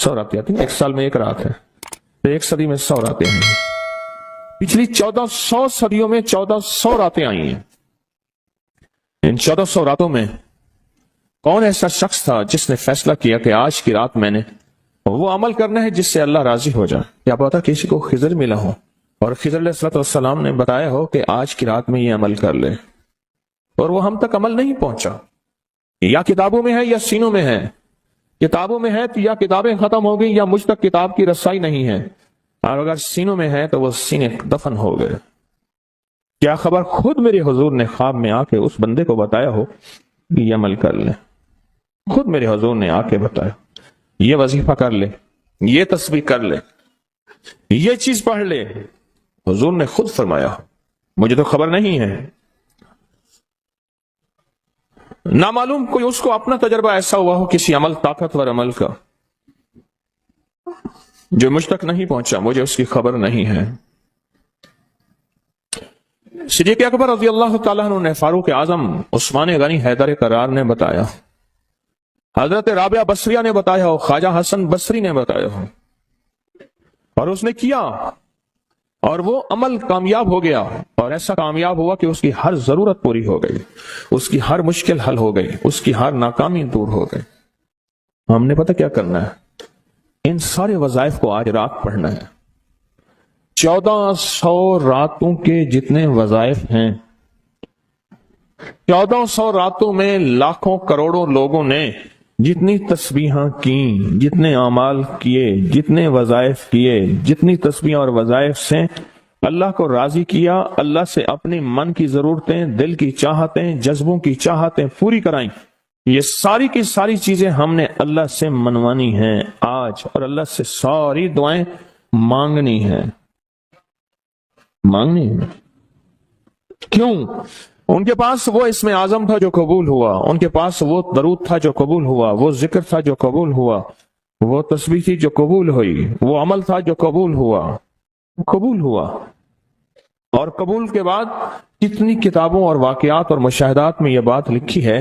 100 راتیں آتی ہیں، ایک سال میں ایک رات ہے، تو ایک صدی میں 100 راتیں آئی ہیں۔ پچھلی 1400 صدیوں میں 1400 راتیں آئی ہیں۔ ان 1400 راتوں میں کون ایسا شخص تھا جس نے فیصلہ کیا کہ آج کی رات میں نے وہ عمل کرنا ہے جس سے اللہ راضی ہو جائے؟ کیا پتا کسی کو خضر ملا ہو اور خضر علیہ الصلوۃ والسلام نے بتایا ہو کہ آج کی رات میں یہ عمل کر لے، اور وہ ہم تک عمل نہیں پہنچا؟ یا کتابوں میں ہے یا سینوں میں ہے؟ کتابوں میں ہے تو یا کتابیں ختم ہو گئی یا مجھ تک کتاب کی رسائی نہیں ہے، اور اگر سینوں میں ہے تو وہ سینے دفن ہو گئے۔ کیا خبر خود میرے حضور نے خواب میں آ کے اس بندے کو بتایا ہو کہ یہ عمل کر لے، خود میرے حضور نے آ کے بتایا یہ وظیفہ کر لے، یہ تسبیح کر لے، یہ چیز پڑھ لے، حضور نے خود فرمایا، مجھے تو خبر نہیں ہے۔ نامعلوم کوئی اس کو اپنا تجربہ ایسا ہوا ہو کسی عمل، طاقتور عمل کا، جو مجھ تک نہیں پہنچا، مجھے اس کی خبر نہیں ہے۔ صدیق اکبر رضی اللہ تعالیٰ عنہ نے فاروق اعظم عثمان غنی حیدر کرار نے بتایا، حضرت رابعہ بصریہ نے بتایا ہو، خواجہ حسن بصری نے بتایا ہو، اور اس نے کیا اور وہ عمل کامیاب ہو گیا، اور ایسا کامیاب ہوا کہ اس کی ہر ضرورت پوری ہو گئی، اس کی ہر مشکل حل ہو گئی، اس کی ہر ناکامی دور ہو گئی۔ ہم نے پتہ کیا کرنا ہے؟ ان سارے وظائف کو آج رات پڑھنا ہے۔ 1400 راتوں کے جتنے وظائف ہیں، 1400 راتوں میں لاکھوں کروڑوں لوگوں نے جتنی تسبیحاں کیں، جتنے اعمال کیے، جتنے وظائف کیے، جتنی تسبیحاں اور وظائف سے اللہ کو راضی کیا، اللہ سے اپنی من کی ضرورتیں، دل کی چاہتیں، جذبوں کی چاہتیں پوری کرائیں، یہ ساری کی ساری چیزیں ہم نے اللہ سے منوانی ہیں آج، اور اللہ سے ساری دعائیں مانگنی ہیں۔ مانگنی ہے کیوں؟ ان کے پاس وہ اسم اعظم تھا جو قبول ہوا، ان کے پاس وہ درود تھا جو قبول ہوا، وہ ذکر تھا جو قبول ہوا، وہ تسبیح تھی جو قبول ہوئی، وہ عمل تھا جو قبول ہوا۔ اور قبول کے بعد کتنی کتابوں اور واقعات اور مشاہدات میں یہ بات لکھی ہے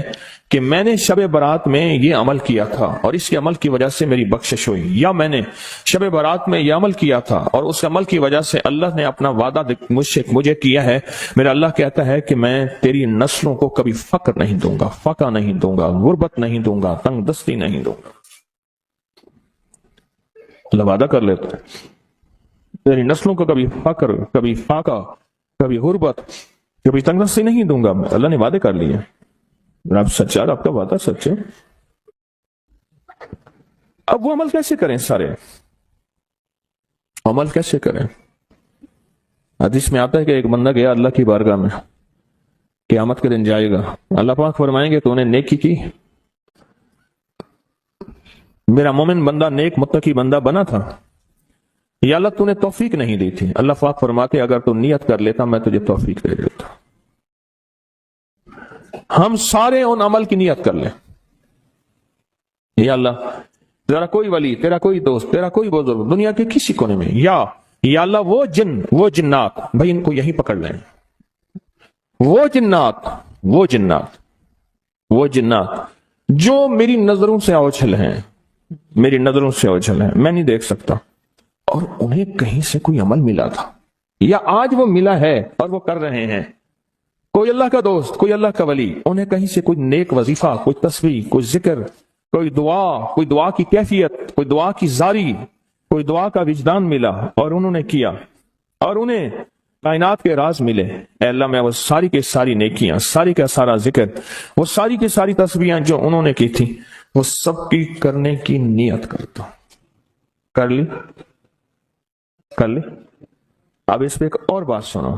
کہ میں نے شب برات میں یہ عمل کیا تھا اور اس کے عمل کی وجہ سے میری بخشش ہوئی، یا میں نے شب برات میں یہ عمل کیا تھا اور اس عمل کی وجہ سے اللہ نے اپنا وعدہ مجھے کیا ہے، میرا اللہ کہتا ہے کہ میں تیری نسلوں کو کبھی فقر نہیں دوں گا، فقہ نہیں دوں گا، غربت نہیں دوں گا، تنگ دستی نہیں دوں گا۔ اللہ وعدہ کر لیتا ہے تیری نسلوں کو کبھی فقر، کبھی فاقہ، کبھی غربت، کبھی تنگ دستی نہیں دوں گا۔ اللہ نے وعدے کر لیے، رب سچا، رب کا وعدہ سچ ہے۔ اب وہ عمل کیسے کریں؟ سارے عمل کیسے کریں؟ حدیث میں آتا ہے کہ ایک بندہ گیا اللہ کی بارگاہ میں، قیامت کے دن جائے گا، اللہ پاک فرمائیں گے تو نے نیکی کی، میرا مومن بندہ نیک متقی بندہ بنا تھا، یا اللہ تو نے توفیق نہیں دی تھی؟ اللہ پاک فرماتے اگر تو نیت کر لیتا میں تجھے توفیق دے دیتا۔ ہم سارے ان عمل کی نیت کر لیں، یا اللہ تیرا کوئی ولی، تیرا کوئی دوست، تیرا کوئی بزرگ دنیا کے کسی کونے میں، یا اللہ وہ جن، وہ جنات، بھائی ان کو یہی پکڑ لیں، وہ جنات جو میری نظروں سے اوجھل ہیں، میں نہیں دیکھ سکتا، اور انہیں کہیں سے کوئی عمل ملا تھا یا آج وہ ملا ہے اور وہ کر رہے ہیں، کوئی اللہ کا دوست، کوئی اللہ کا ولی، انہیں کہیں سے کوئی نیک وظیفہ، کوئی تسبیح، کوئی ذکر، کوئی دعا کی کیفیت، کوئی دعا کی زاری، کوئی دعا کا وجدان ملا اور انہوں نے کیا، اور انہیں کائنات کے راز ملے۔ اے اللہ میں وہ ساری کے ساری نیکیاں، ساری کا سارا ذکر، وہ ساری کی ساری تسبیحاں جو انہوں نے کی تھی، وہ سب کی کرنے کی نیت کرتا ہوں۔ کر لی؟ اب اس پہ ایک اور بات سنو۔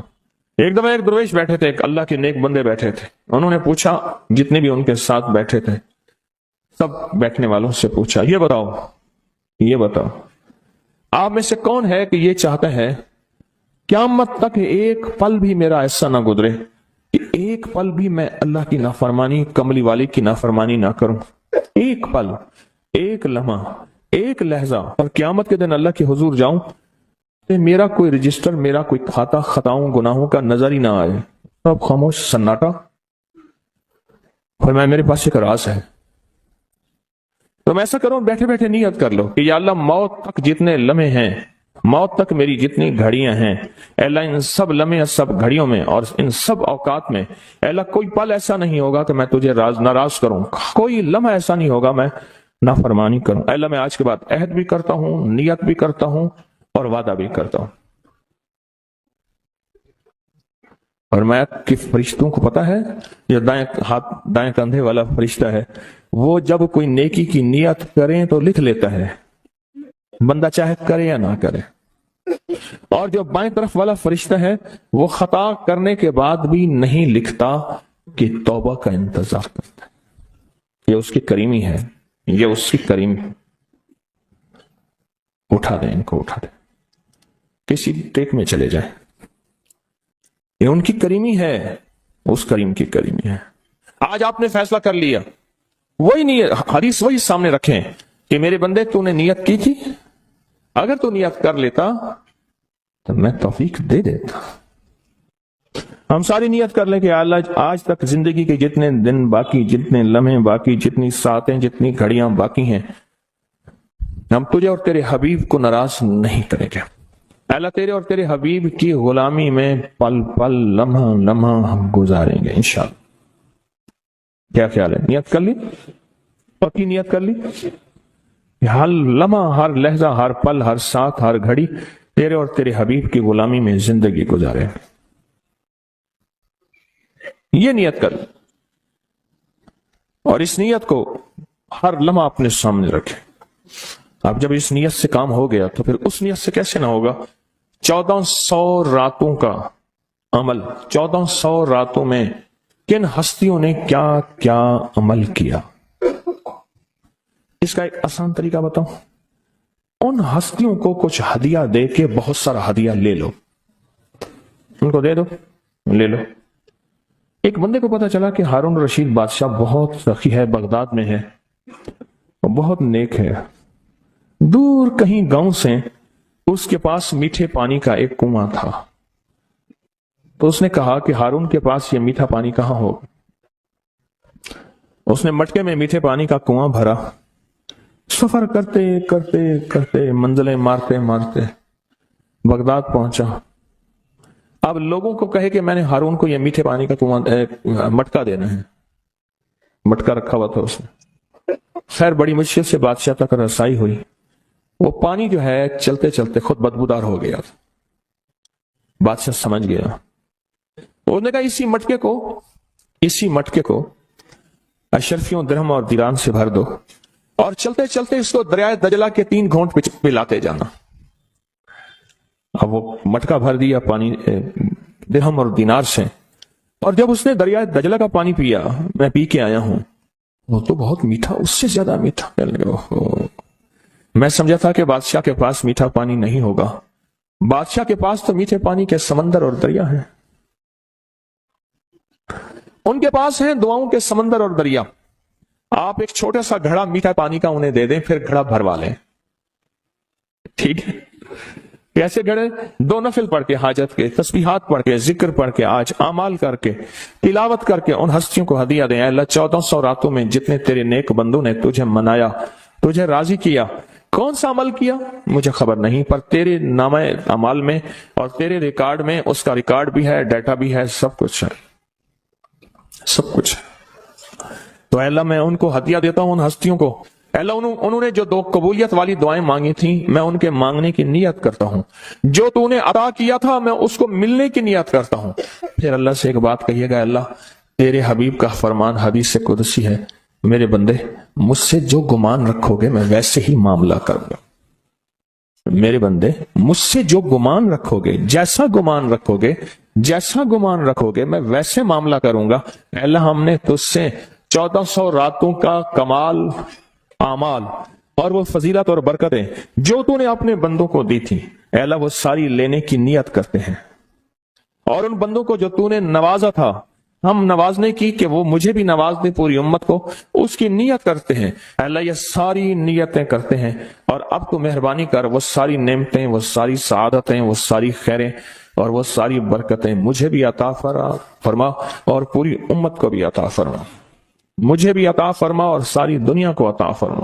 ایک دفعہ ایک درویش بیٹھے تھے، ایک اللہ کے نیک بندے بیٹھے تھے، انہوں نے پوچھا، جتنے بھی ان کے ساتھ بیٹھے تھے سب بیٹھنے والوں سے پوچھا، یہ بتاؤ آپ میں سے کون ہے کہ یہ چاہتا ہے قیامت تک ایک پل بھی میرا ایسا نہ گزرے کہ ایک پل بھی میں اللہ کی نافرمانی، کملی والی کی نافرمانی نہ کروں؟ ایک پل، ایک لمحہ، ایک لہجہ، اور قیامت کے دن اللہ کے حضور جاؤں تو میرا کوئی رجسٹر، میرا کوئی کھاتا خطاؤں گناہوں کا نظر ہی نہ آئے، سب خاموش، سناٹا۔ فرمایا میرے پاس ایک راز ہے، تو میں ایسا کروں بیٹھے بیٹھے نیت کر لو کہ یا اللہ موت تک جتنے لمحے ہیں، موت تک میری جتنی گھڑیاں ہیں، اے اللہ ان سب لمحے سب گھڑیوں میں اور ان سب اوقات میں اے اللہ کوئی پل ایسا نہیں ہوگا کہ میں تجھے ناراض کروں، کوئی لمحہ ایسا نہیں ہوگا میں نافرمانی کروں۔ اے اللہ میں آج کے بعد عہد بھی کرتا ہوں، نیت بھی کرتا ہوں اور وعدہ بھی کرتا ہوں۔ اور میں کہ فرشتوں کو پتا ہے، یہ دائیں کندھے والا فرشتہ ہے، وہ جب کوئی نیکی کی نیت کریں تو لکھ لیتا ہے، بندہ چاہے کرے یا نہ کرے۔ اور جو بائیں طرف والا فرشتہ ہے وہ خطا کرنے کے بعد بھی نہیں لکھتا کہ توبہ کا انتظار کرتا ہے۔ یہ اس کی کریمی ہے، یہ اس کی کریمی۔ اٹھا دیں ان کو، اٹھا دیں، کسی ٹیک میں چلے جائیں، یہ ان کی کریمی ہے، اس کریم کی کریمی ہے۔ آج آپ نے فیصلہ کر لیا، وہی نیت، حدیث وہی سامنے رکھیں کہ میرے بندے تو نے نیت کی تھی، اگر تو نیت کر لیتا تو میں توفیق دے دیتا۔ ہم ساری نیت کر لیں کہ اللہ آج تک زندگی کے جتنے دن باقی، جتنے لمحے باقی، جتنی ساعتیں، جتنی گھڑیاں باقی ہیں، ہم تجھے اور تیرے حبیب کو ناراض نہیں کریں گے۔ اللہ تیرے اور تیرے حبیب کی غلامی میں پل پل، لمحہ لمحہ ہم گزاریں گے انشاءاللہ۔ کیا خیال ہے؟ نیت کر لی؟ پکی نیت کر لی؟ ہر لمحہ، ہر لہجہ، ہر پل، ہر ساتھ، ہر گھڑی تیرے اور تیرے حبیب کی غلامی میں زندگی گزارے۔ یہ نیت کر، اور اس نیت کو ہر لمحہ اپنے سامنے رکھے۔ اب جب اس نیت سے کام ہو گیا تو پھر اس نیت سے کیسے نہ ہوگا؟ 1400 راتوں کا عمل، 1400 راتوں میں کن ہستیوں نے کیا کیا عمل کیا، اس کا ایک آسان طریقہ بتاؤں۔ ان ہستیوں کو کچھ ہدیہ دے کے بہت سارا ہدیہ لے لو، ان کو دے دو، لے لو۔ ایک بندے کو پتا چلا کہ ہارون رشید بادشاہ بہت سخی ہے، بغداد میں ہے، وہ بہت نیک ہے۔ دور کہیں گاؤں سے اس کے پاس میٹھے پانی کا ایک کنواں تھا، تو اس نے کہا کہ ہارون کے پاس یہ میٹھا پانی کہاں ہوگا؟ اس نے مٹکے میں میٹھے پانی کا کنواں بھرا، سفر کرتے کرتے کرتے، منزلیں مارتے مارتے بغداد پہنچا۔ اب لوگوں کو کہے کہ میں نے ہارون کو یہ میٹھے پانی کا کنواں مٹکا دینا ہے، مٹکا رکھا ہوا تھا اس نے۔ خیر بڑی مشکل سے بادشاہ تک رسائی ہوئی، وہ پانی جو ہے چلتے چلتے خود بدبودار ہو گیا۔ بادشاہ سمجھ گیا، انہوں نے کہا اسی مٹکے کو اشرفیوں، درہم اور دیران سے بھر دو، اور چلتے چلتے اس کو دریائے دجلہ کے 3 گھونٹ پلاتے جانا۔ اب وہ مٹکا بھر دیا پانی درہم اور دینار سے، اور جب اس نے دریائے دجلہ کا پانی پیا، میں پی کے آیا ہوں، وہ تو بہت میٹھا، اس سے زیادہ میٹھا۔ میں سمجھا تھا کہ بادشاہ کے پاس میٹھا پانی نہیں ہوگا، بادشاہ کے پاس تو میٹھے پانی کے سمندر اور دریا ہیں، ان کے پاس ہیں دعاؤں کے سمندر اور دریا۔ آپ ایک چھوٹا سا گھڑا میٹھا پانی کا انہیں دے دیں، پھر گھڑا بھروا لیں، ٹھیک ہے؟ کیسے گھڑے؟ 2 نفل پڑھ کے، حاجت کے تسبیحات پڑھ کے، ذکر پڑھ کے، آج اعمال کر کے، تلاوت کر کے ان ہستیوں کو ہدیہ دیں۔ اے اللہ 1400 راتوں میں جتنے تیرے نیک بندوں نے تجھے منایا، تجھے راضی کیا، کون سا عمل کیا مجھے خبر نہیں، پر تیرے نامہ اعمال میں اور تیرے ریکارڈ میں اس کا ریکارڈ بھی ہے، ڈیٹا بھی ہے، سب کچھ ہے، سب کچھ ہے۔ تو اے اللہ میں ان کو ہدیہ دیتا ہوں، ان ہستیوں کو۔ اے اللہ انہوں نے جو 2 قبولیت والی دعائیں مانگی تھیں، میں ان کے مانگنے کی نیت کرتا ہوں، جو تو نے عطا کیا تھا میں اس کو ملنے کی نیت کرتا ہوں۔ پھر اللہ سے ایک بات کہیے گا، اللہ تیرے حبیب کا فرمان حدیث قدسی ہے، میرے بندے مجھ سے جو گمان رکھو گے میں ویسے ہی معاملہ کروں گا۔ میرے بندے مجھ سے جو گمان رکھو گے، جیسا گمان رکھو گے، جیسا گمان رکھو گے میں ویسے معاملہ کروں گا۔ اے اللہ ہم نے تجھ سے 1400 راتوں کا کمال اعمال اور وہ فضیلت اور برکتیں جو تو نے اپنے بندوں کو دی تھی، اے اللہ وہ ساری لینے کی نیت کرتے ہیں، اور ان بندوں کو جو تو نے نوازا تھا ہم نوازنے کی کہ وہ مجھے بھی نواز دے، پوری امت کو، اس کی نیت کرتے ہیں۔ اے اللہ یہ ساری نیتیں کرتے ہیں، اور اب تو مہربانی کر وہ ساری نعمتیں، وہ ساری سعادتیں، وہ ساری خیریں اور وہ ساری برکتیں مجھے بھی عطا فرما اور پوری امت کو بھی عطا فرما، مجھے بھی عطا فرما اور ساری دنیا کو عطا فرما۔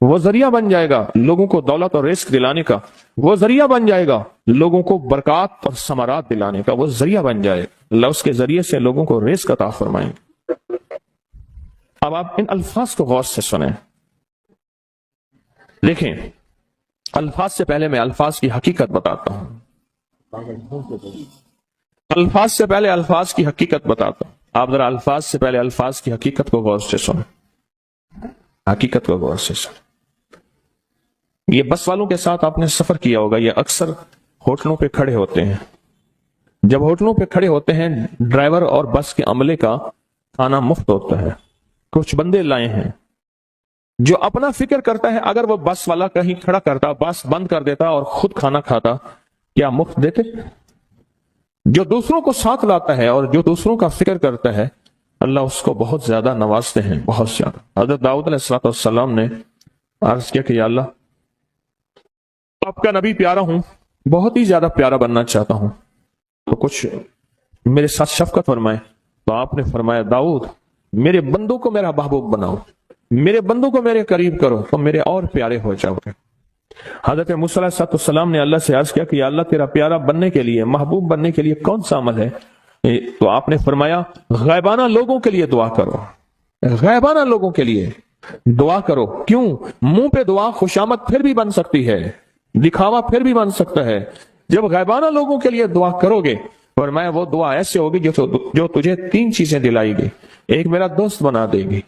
وہ ذریعہ بن جائے گا لوگوں کو دولت اور رزق دلانے کا، وہ ذریعہ بن جائے گا لوگوں کو برکات اور ثمرات دلانے کا، وہ ذریعہ بن جائے گا، اللہ اس کے ذریعے سے لوگوں کو رزق عطا فرمائیں گے۔ اب آپ ان الفاظ کو غور سے سنیں، دیکھیں الفاظ سے پہلے میں الفاظ کی حقیقت بتاتا ہوں، الفاظ سے پہلے الفاظ کی حقیقت بتاتا ہوں، آپ ذرا الفاظ سے پہلے الفاظ کی حقیقت کو غور سے سنیں، حقیقت کو غور سے سنیں۔ یہ بس والوں کے ساتھ آپ نے سفر کیا ہوگا، یہ اکثر ہوٹلوں پہ کھڑے ہوتے ہیں، جب ہوٹلوں پہ کھڑے ہوتے ہیں ڈرائیور اور بس کے عملے کا کھانا مفت ہوتا ہے، کچھ بندے لائے ہیں جو اپنا فکر کرتا ہے اگر وہ بس والا کہیں کھڑا کرتا، بس بند کر دیتا اور خود کھانا کھاتا، کیا مفت دیتے؟ جو دوسروں کو ساتھ لاتا ہے اور جو دوسروں کا فکر کرتا ہے اللہ اس کو بہت زیادہ نوازتے ہیں، بہت زیادہ۔ حضرت داؤد علیہ السلام نے عرض کیا کہ یا اللہ آپ کا نبی پیارا ہوں، بہت ہی زیادہ پیارا بننا چاہتا ہوں، تو کچھ میرے ساتھ شفقت فرمائے۔ تو آپ نے فرمایا داؤد میرے بندوں کو میرا محبوب بناؤ، میرے بندوں کو میرے قریب کرو تو میرے اور پیارے ہو جاؤ گے۔ حضرت موسیٰ علیہ السلام نے اللہ سے عرض کیا کہ یا اللہ تیرا پیارا بننے کے لیے، محبوب بننے کے لیے کون سا عمل ہے؟ تو آپ نے فرمایا غائبانہ لوگوں کے لیے دعا کرو، غائبانہ لوگوں کے لیے دعا کرو۔ کیوں؟ منہ پہ دعا خوشامد پھر بھی بن سکتی ہے، دکھاوا پھر بھی بن سکتا ہے، جب غائبانہ لوگوں کے لیے دعا کرو گے فرمایا وہ دعا ایسے ہوگی جو تجھے تین چیزیں دلائے گی، ایک میرا دوست بنا دے گی،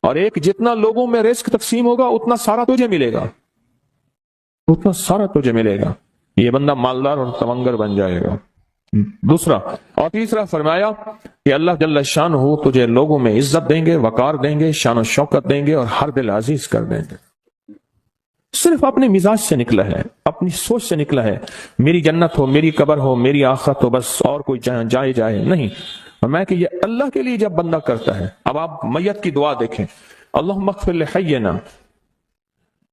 اور ایک جتنا لوگوں میں رزق تقسیم ہوگا اتنا سارا تجھے ملے گا، اتنا سارا تجھے ملے گا، یہ بندہ مالدار اور تمنگر بن جائے گا۔ دوسرا اور تیسرا فرمایا کہ اللہ جل شانہ تجھے لوگوں میں عزت دیں گے، وقار دیں گے، شان و شوکت دیں گے اور ہر دل عزیز کر دیں گے۔ صرف اپنے مزاج سے نکلا ہے، اپنی سوچ سے نکلا ہے، میری جنت ہو، میری قبر ہو، میری آخرت ہو، بس اور کوئی جائے نہیں۔ میں کہ یہ اللہ کے لیے جب بندہ کرتا ہے۔ اب آپ میت کی دعا دیکھیں، اللہم اغفر لحینا،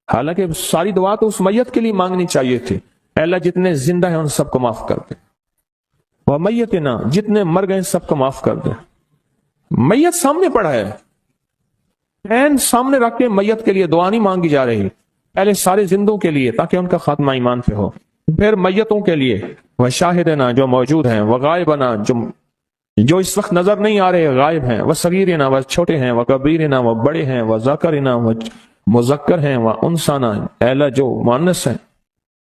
حالانکہ ساری دعا تو اس میت کے لیے مانگنی چاہیے تھی، اے اللہ جتنے زندہ ہیں ان سب کو معاف کر دے، وہ میتنا جتنے مر گئے سب کو معاف کر دے۔ میت سامنے پڑا ہے، عین سامنے رکھ کے میت کے لیے دعا نہیں مانگی جا رہی، پہلے سارے زندوں کے لیے تاکہ ان کا خاتمہ ایمان پہ ہو، پھر میتوں کے لیے، وہ شاہدنا جو موجود ہیں، وہ غائبنا جو اس وقت نظر نہیں آ رہے غائب ہیں، وہ صغیرنا وہ چھوٹے ہیں، وہ کبیرنا وہ بڑے ہیں، وہ ذکرنا وہ مذکر ہیں، وہ انسانا اہلا جو مؤنث ہیں۔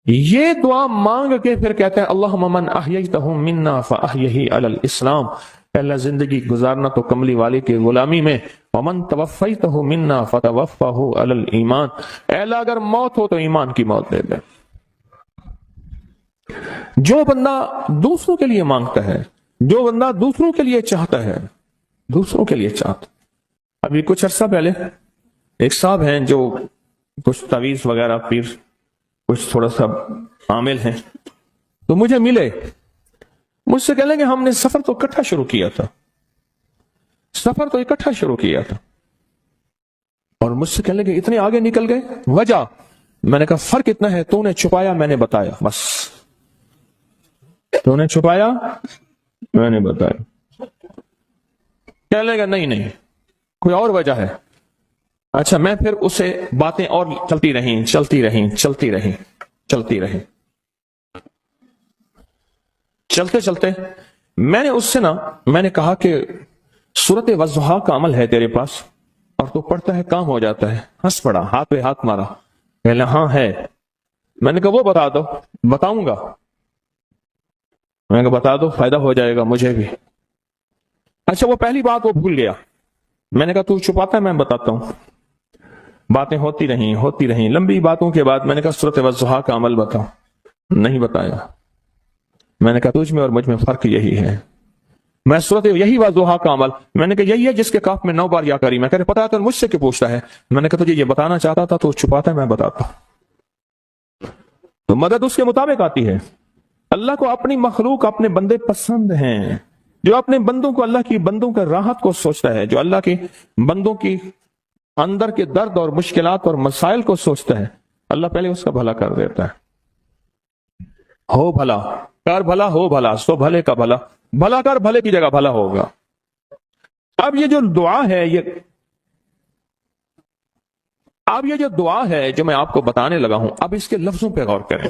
یہ دعا مانگ کے پھر کہتے ہیں اللہم من احییتہ منا فاحیہ علی الاسلام، اللہ زندگی گزارنا تو کملی والے کی غلامی میں، ومن توفیتہ منا فتوفہ علی الایمان، اللہ اگر موت ہو تو ایمان کی موت دے دے۔ جو بندہ دوسروں کے لیے مانگتا ہے، جو بندہ دوسروں کے لیے چاہتا ہے، دوسروں کے لیے چاہتا۔ ابھی کچھ عرصہ پہلے ایک صاحب ہیں جو کچھ تعویذ وغیرہ پیر کچھ تھوڑا سا عامل ہیں، تو مجھے ملے، مجھ سے کہنے کہ ہم نے سفر تو اکٹھا شروع کیا تھا، سفر تو اکٹھا شروع کیا تھا، اور مجھ سے کہنے کہ اتنے آگے نکل گئے، وجہ؟ میں نے کہا فرق اتنا ہے، تو نے چھپایا میں نے بتایا، بس تو نے چھپایا میں نے بتایا۔ کہنے لگا نہیں کوئی اور وجہ ہے۔ اچھا میں پھر اسے باتیں اور چلتی رہیں، چلتے میں نے اس سے میں نے کہا کہ سورت والضحیٰ کا عمل ہے تیرے پاس اور تو پڑھتا ہے کام ہو جاتا ہے۔ ہنس پڑا، ہاتھ پہ ہاتھ مارا، کہنا ہاں ہے۔ میں نے کہا وہ بتا دو۔ بتاؤں گا، میں نے کہا بتا دو فائدہ ہو جائے گا مجھے بھی۔ اچھا وہ پہلی بات وہ بھول گیا، میں نے کہا تو چھپاتا ہے میں بتاتا ہوں۔ باتیں ہوتی رہیں لمبی باتوں کے بعد میں نے کہا سورت والضحیٰ کا عمل بتاؤ، نہیں بتایا۔ میں نے کہا تجھ میں اور مجھ میں فرق یہی ہے، میں سورت یہی والضحیٰ کا عمل، میں نے کہا یہی ہے جس کے کاف میں 9 بار یا کری۔ میں کہہ رہے پتا ہے تو مجھ سے کیوں پوچھتا ہے؟ میں نے کہا تجھے یہ بتانا چاہتا تھا تو چھپاتا ہے میں بتاتا ہوں۔ تو مدد اس کے مطابق آتی ہے۔ اللہ کو اپنی مخلوق اپنے بندے پسند ہیں، جو اپنے بندوں کو، اللہ کی بندوں کا راحت کو سوچتا ہے، جو اللہ کے بندوں کی اندر کے درد اور مشکلات اور مسائل کو سوچتا ہے، اللہ پہلے اس کا بھلا کر دیتا ہے۔ ہو بھلا کر بھلا، ہو بھلا سو بھلے کا بھلا، بھلا کر بھلے کی جگہ بھلا ہوگا۔ اب یہ جو دعا ہے یہ اب یہ جو دعا ہے جو میں آپ کو بتانے لگا ہوں، اب اس کے لفظوں پہ غور کریں.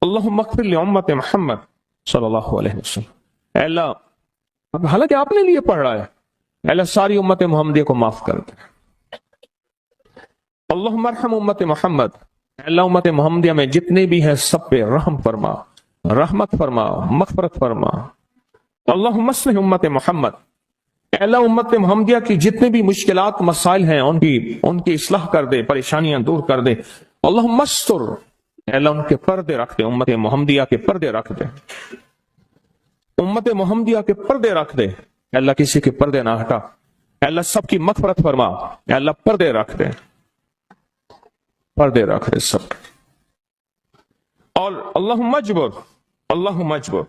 اللہم اغفر لامت محمد صلی اللہ علیہ وسلم. اے اللہ، اب حالانکہ آپ نے لیے پڑھ رہا ہے، اے اللہ ساری امت محمدیہ کو معاف کر دے. اللہم ارحم امت محمد، اے اللہ امت محمدیہ میں جتنے بھی ہیں سب پہ رحم فرما، رحمت فرما، مغفرت فرما. اللہم اصلح امت محمد، اے اللہ امت محمدیہ کی جتنے بھی مشکلات مسائل ہیں ان کی اصلاح کر دے، پریشانیاں دور کر دے. اللہم استر، اے اللہ ان کے پردے رکھ دے، امت محمدیہ کے پردے رکھ دے، امت محمدیہ کے پردے رکھ دے. اے اللہ کسی کے پردے نہ ہٹا. اے اللہ سب کی مغفرت فرما. اے اللہ پردے رکھ دے، پردے رکھ دے سب. اور اللہم اجبر، اللہم اجبر،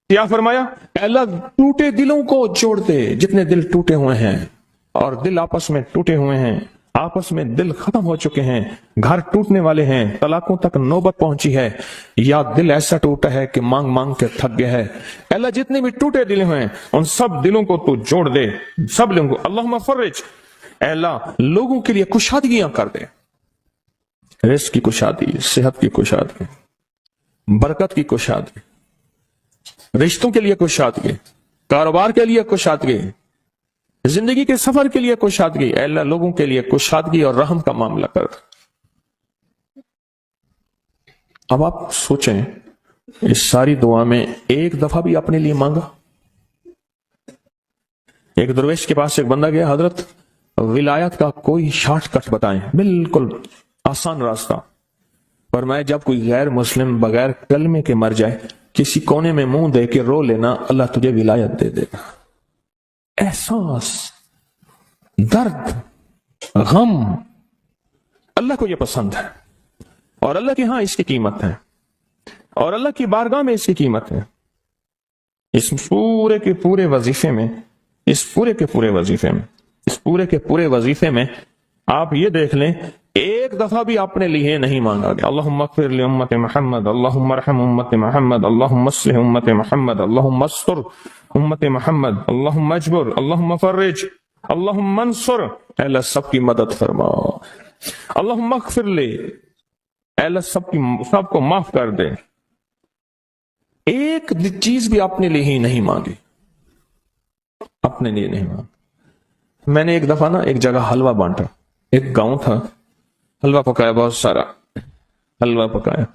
کیا فرمایا؟ اے اللہ ٹوٹے دلوں کو جوڑ دے. جتنے دل ٹوٹے ہوئے ہیں اور دل آپس میں ٹوٹے ہوئے ہیں، آپس میں دل ختم ہو چکے ہیں، گھر ٹوٹنے والے ہیں، طلاقوں تک نوبت پہنچی ہے، یا دل ایسا ٹوٹا ہے کہ مانگ مانگ کے تھک گیا ہے. اے اللہ جتنے بھی ٹوٹے دل ہیں ان سب دلوں کو تو جوڑ دے، سب لوگوں کو. اللہم فرج، اے اللہ لوگوں کے لیے کشادگیاں کر دے، رزق کی کشادگی، صحت کی کشادگی، برکت کی کشادگی، رشتوں کے لیے کشادگی، کاروبار کے لیے کشادگی، زندگی کے سفر کے لیے کشادگی. اے اللہ لوگوں کے لیے کشادگی اور رحم کا معاملہ کر. اب آپ سوچیں، اس ساری دعا میں ایک دفعہ بھی اپنے لیے مانگا؟ ایک درویش کے پاس ایک بندہ گیا، حضرت ولایت کا کوئی شارٹ کٹ بتائیں، بالکل آسان راستہ. فرمایا جب کوئی غیر مسلم بغیر کلمے کے مر جائے، کسی کونے میں منہ دے کے رو لینا، اللہ تجھے ولایت دے دے گا. احساس، درد، غم، اللہ کو یہ پسند ہے، اور اللہ کے ہاں اس کی قیمت ہے، اور اللہ کی بارگاہ میں اس کی قیمت ہے. اس پورے کے پورے وظیفے میں، اس پورے کے پورے وظیفے میں آپ یہ دیکھ لیں، ایک دفعہ بھی آپ نے لیے نہیں مانگا گیا. اللہم اغفر لامت محمد، اللہم ارحم امت محمد، اللہم اصلح امت محمد، اللہم استر امت محمد، اللہم اجبر، اللہم فرج، اللہم انصر. اے اللہ سب کی مدد فرما. اللہم اغفر لے، اے اللہ سب کو معاف کر دے. ایک چیز بھی اپنے لیے ہی نہیں مانگی، اپنے لیے نہیں مانگی. میں نے ایک دفعہ ایک جگہ حلوہ بانٹا، ایک گاؤں تھا، حلوہ پکایا، بہت سارا حلوہ پکایا.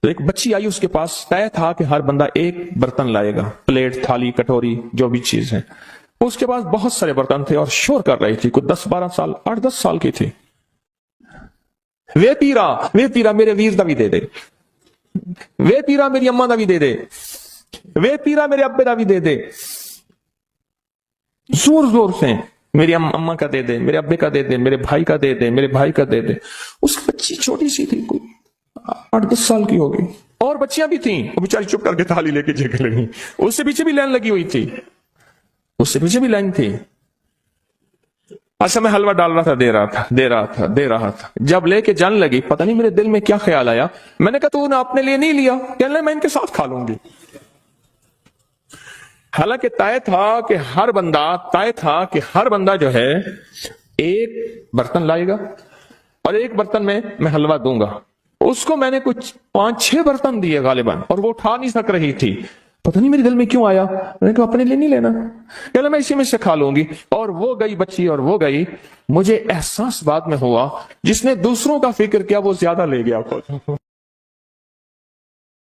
تو ایک بچی آئی، اس کے پاس طے تھا کہ ہر بندہ ایک برتن لائے گا، پلیٹ، تھالی، کٹوری، جو بھی چیز ہے. اس کے پاس بہت سارے برتن تھے اور شور کر رہی تھی. کوئی 10-12 سال، 8-10 سال کی تھی. وے پیرا میرے ویر دا بھی دے دے، وے پیرا میری اماں دا بھی دے دے، وے پیرا میرے ابے دا بھی دے دے. زور زور سے میری اماں کا دے دے، میرے ابے کا دے دے، میرے بھائی کا دے دے، میرے بھائی کا دے دے. اس بچی چھوٹی سی تھی، کوئی 8-10 سال کی ہو گئی. اور بچیاں بھی تھیں، وہ بیچاری چپ کر کے تھالی لے کے جگہ لگی. اس سے پیچھے بھی لائن لگی ہوئی تھی، اس سے پیچھے بھی لائن تھی. اچھا میں حلوہ ڈال رہا تھا، دے رہا تھا. جب لے کے جان لگی، پتہ نہیں میرے دل میں کیا خیال آیا. میں نے کہا تو نے اپنے لیے نہیں لیا؟ کہنے لگا میں ان کے ساتھ کھا لوں گی. حالانکہ طے تھا کہ ہر بندہ جو ہے ایک برتن لائے گا اور ایک برتن میں حلوہ دوں گا. اس کو میں نے کچھ 5-6 برتن دیے غالباً، اور وہ اٹھا نہیں سک رہی تھی. پتہ نہیں میرے دل میں کیوں آیا، میں نے کہا اپنے لیے نہیں لینا، کہ میں اسی میں سے کھا لوں گی. اور وہ گئی بچی، اور وہ گئی. مجھے احساس بعد میں ہوا، جس نے دوسروں کا فکر کیا وہ زیادہ لے گیا.